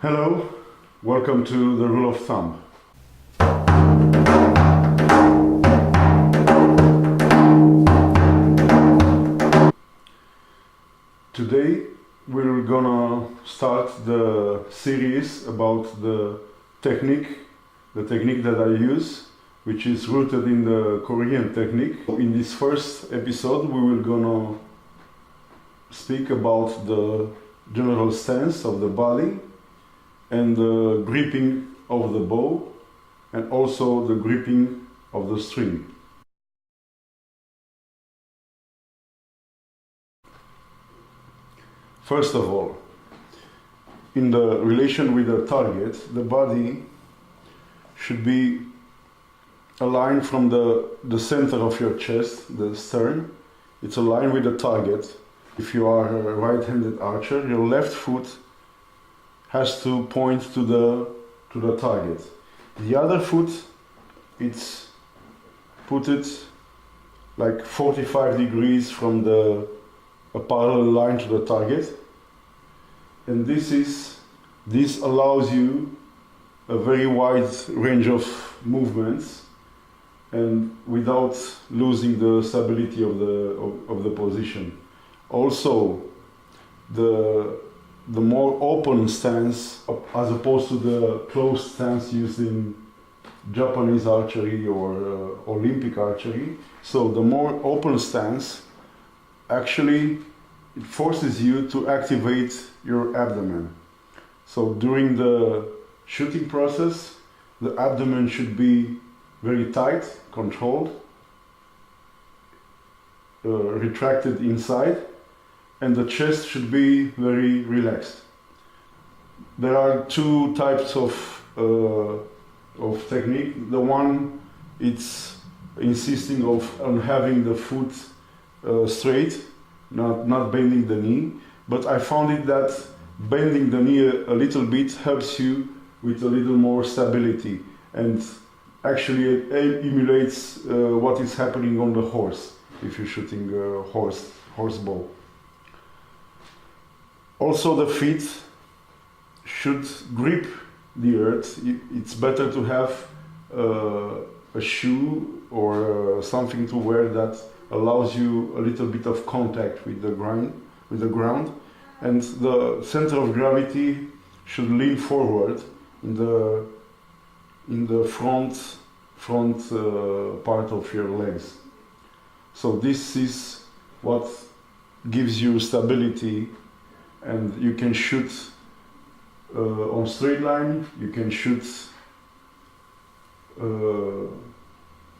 Hello, welcome to the rule of thumb. Today we're gonna start the series about the technique that I use, which is rooted in the Korean technique. In this first episode we will gonna speak about the general stance of the body and the gripping of the bow and also the gripping of the string. First of all, in the relation with the target, the body should be aligned from the center of your chest, the stern. It's aligned with the target. If you are a right-handed archer, your left foot has to point to the target. The other foot, it's put it like 45 degrees from a parallel line to the target, and this allows you a very wide range of movements and without losing the stability of the position. Also, the more open stance, as opposed to the closed stance used in Japanese archery or Olympic archery. So the more open stance, actually it forces you to activate your abdomen. So during the shooting process, the abdomen should be very tight, controlled, retracted inside, and the chest should be very relaxed. There are two types of technique. The one, it's insisting on having the foot straight, not bending the knee. But I found it that bending the knee a little bit helps you with a little more stability, and actually it emulates what is happening on the horse if you're shooting a horse bow. Also, the feet should grip the earth. It's better to have a shoe or something to wear that allows you a little bit of contact with the ground, and the center of gravity should lean forward in the front part of your legs. So this is what gives you stability, and you can shoot on straight line, you can shoot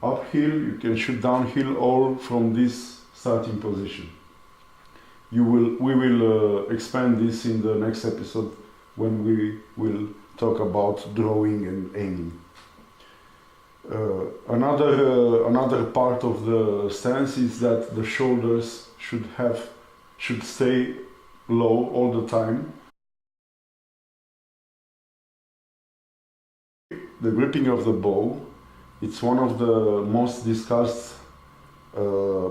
uphill, you can shoot downhill, all from this starting position. We will expand this in the next episode when we will talk about drawing and aiming. Another part of the stance is that the shoulders should stay low all the time. The gripping of the bow, it's one of the most discussed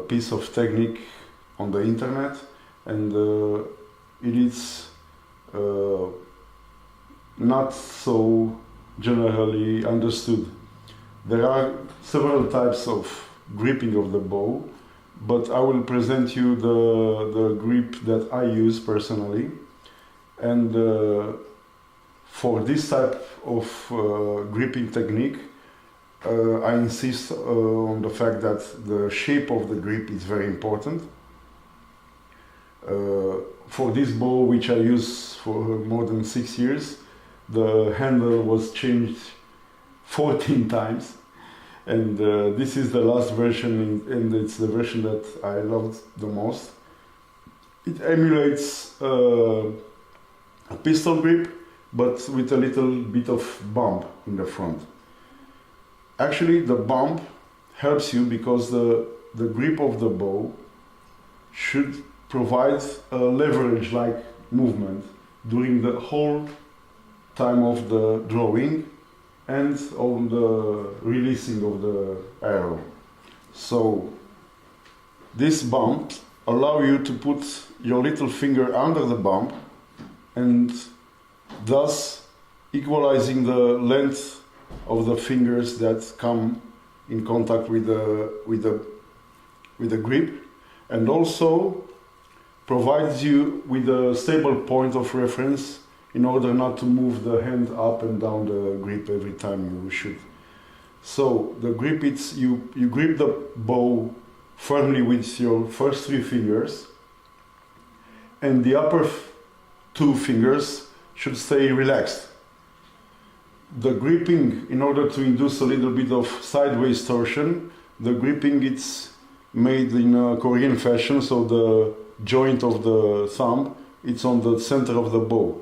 piece of technique on the internet, and it is not so generally understood. There are several types of gripping of the bow, but I will present you the grip that I use personally. And for this type of gripping technique, I insist on the fact that the shape of the grip is very important. For this bow, which I use for more than 6 years, the handle was changed 14 times, and this is the last version, and it's the version that I loved the most. It emulates a pistol grip, but with a little bit of bump in the front. Actually, the bump helps you because the grip of the bow should provide a leverage-like movement during the whole time of the drawing and on the releasing of the arrow. So this bump allows you to put your little finger under the bump and thus equalizing the length of the fingers that come in contact with the grip, and also provides you with a stable point of reference in order not to move the hand up and down the grip every time you shoot. So the grip, you grip the bow firmly with your first 3 fingers, and the upper 2 fingers should stay relaxed. The gripping, in order to induce a little bit of sideways torsion, the gripping it's made in a Korean fashion, so the joint of the thumb, it's on the center of the bow,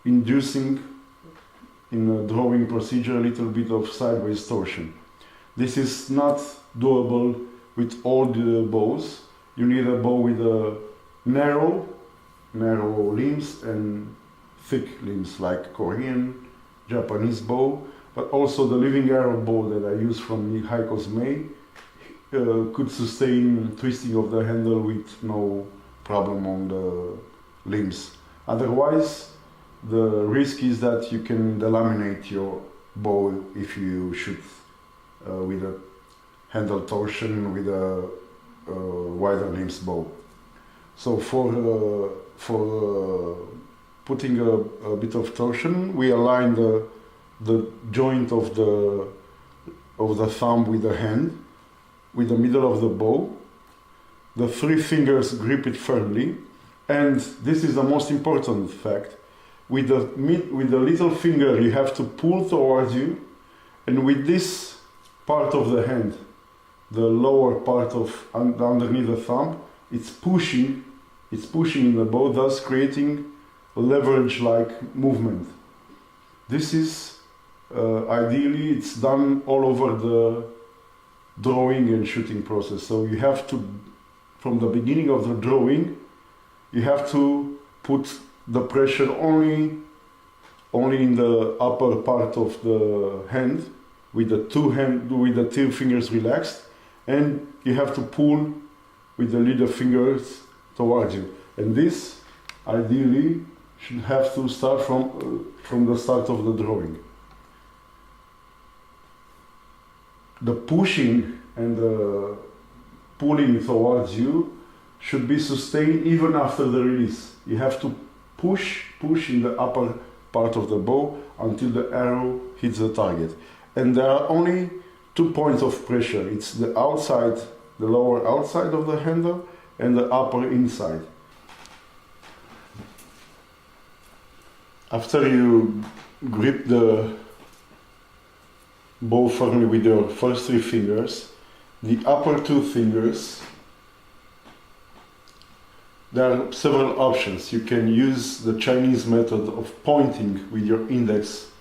inducing in a drawing procedure a little bit of sideways torsion. This is not doable with all the bows. You need a bow with a narrow limbs and thick limbs, like Korean, Japanese bow, but also the living arrow bow that I use from Heiko's May could sustain twisting of the handle with no problem on the limbs. Otherwise, the risk is that you can delaminate your bow if you shoot with a handle torsion with a wider limbs bow. So for putting a bit of torsion, we align the joint of the thumb with the hand, with the middle of the bow. The 3 fingers grip it firmly, and this is the most important fact. With the little finger, you have to pull towards you, and with this part of the hand, the lower part of underneath the thumb, it's pushing in the bow, thus creating a leverage-like movement. This is ideally it's done all over the drawing and shooting process. So you have to, from the beginning of the drawing, you have to put the pressure only in the upper part of the hand, with the 2 fingers relaxed, and you have to pull with the little fingers towards you. And this ideally should have to start from the start of the drawing. The pushing and the pulling towards you should be sustained even after the release. You have to push in the upper part of the bow until the arrow hits the target. And there are only 2 points of pressure. It's the outside, the lower outside of the handle, and the upper inside. After you grip the bow firmly with your first 3 fingers, the upper 2 fingers, there are several options. You can use the Chinese method of pointing with your index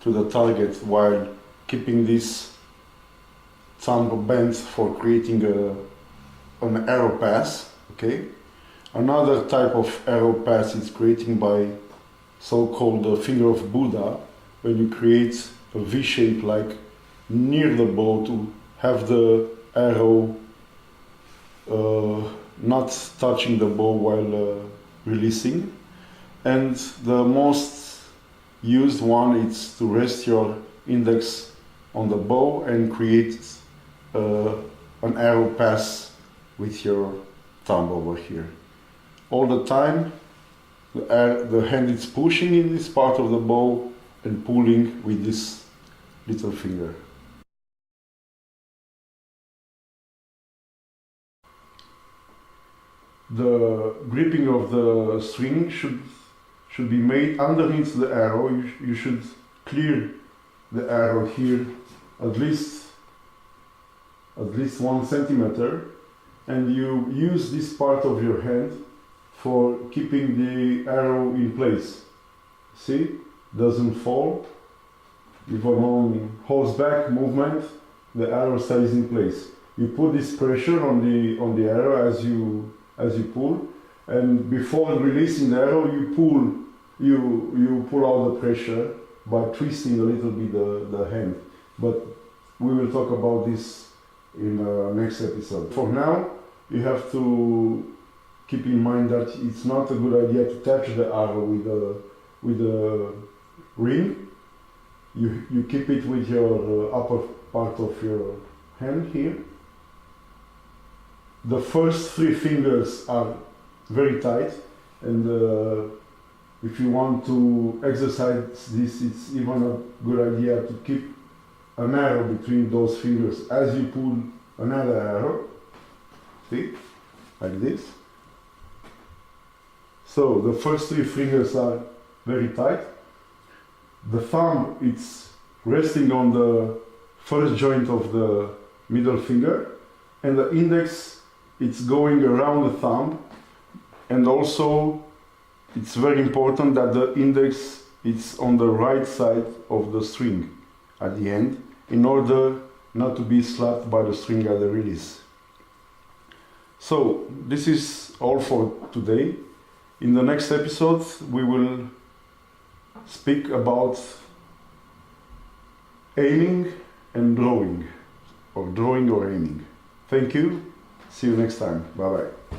to the target while keeping this thumb bent for creating an arrow pass. Okay. Another type of arrow pass is creating by so-called finger of Buddha, when you create a V shape like near the bow to have the arrow not touching the bow while releasing. And the most used one is to rest your index on the bow and create an arrow pass with your thumb over here. All the time the hand is pushing in this part of the bow and pulling with this little finger. The gripping of the string should be made underneath the arrow. You should clear the arrow here at least 1 centimeter, and you use this part of your hand for keeping the arrow in place. See, doesn't fall. Even on horseback movement, the arrow stays in place. You put this pressure on the arrow as you pull, and before releasing the arrow, you pull out the pressure by twisting a little bit the hand. But we will talk about this in the next episode. For now, you have to keep in mind that it's not a good idea to touch the arrow with a ring. You keep it with your upper part of your hand here. The first 3 fingers are very tight, and if you want to exercise this, it's even a good idea to keep an arrow between those fingers as you pull another arrow. See? Like this. So the first 3 fingers are very tight. The thumb, it's resting on the first joint of the middle finger, and the index, it's going around the thumb, and also it's very important that the index is on the right side of the string at the end, in order not to be slapped by the string at the release. So this is all for today. In the next episode we will speak about aiming and drawing, or aiming. Thank you. See you next time. Bye bye.